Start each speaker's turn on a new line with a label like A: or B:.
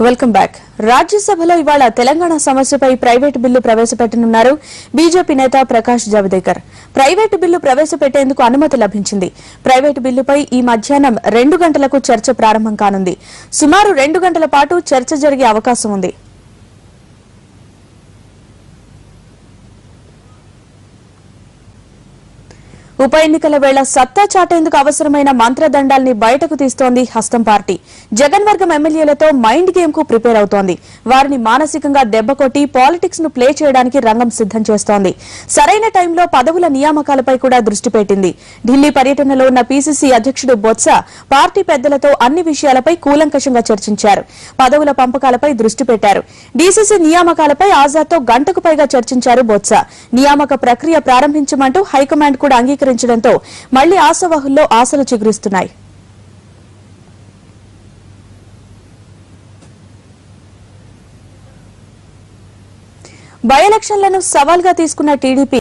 A: Welcome back. రాజ్యసభలో ఇవాళ తెలంగాణ సమస్యపై ప్రైవేటు బిల్లు ప్రవేశపెట్టనున్నారు బీజేపీ నేత ప్రకాష్ జావదేకర్. ప్రైవేటు బిల్లు ప్రవేశపెట్టేందుకు అనుమతి లభించింది. ప్రైవేటు బిల్లుపై ఈ మధ్యాహ్నం 2 గంటలకు చర్చ ప్రారంభం కానుంది. సుమారు 2 గంటల పాటు చర్చ జరిగే అవకాశం ఉంది. ఉప ఎన్నికల వేళ సత్తా చాటేందుకు అవసరమైన మంత్రదండాల్ని బయటకు తీస్తోంది హస్తం పార్టీ. జగన్ వర్గం ఎమ్మెల్యేలతో మైండ్ గేమ్ కు ప్రిపేర్ అవుతోంది. వారిని మానసికంగా దెబ్బకొట్టి పాలిటిక్స్ ను ప్లే చేయడానికి రంగం సిద్దం చేస్తోంది. సరైన టైంలో పదవుల నియామకాలపై కూడా దృష్టి పెట్టింది. ఢిల్లీ పర్యటనలో ఉన్న పీసీసీ అధ్యక్షుడు బొత్స పార్టీ పెద్దలతో అన్ని విషయాలపై కూలంకషంగా చర్చించారు. పదవుల పంపకాలపై దృష్టి పెట్టారు. డీసీసీ నియామకాలపై ఆజాద్తో గంటకు పైగా చర్చించారు బొత్స. నియామక ప్రక్రియ ప్రారంభించమంటూ హైకమాండ్ కూడా అంగీకరించడంతో మళ్లీ ఆశావహుల్లో ఆశలు చిగురిస్తున్నాయి. బై ఎలక్షన్లను సవాల్గా తీసుకున్న టీడీపీ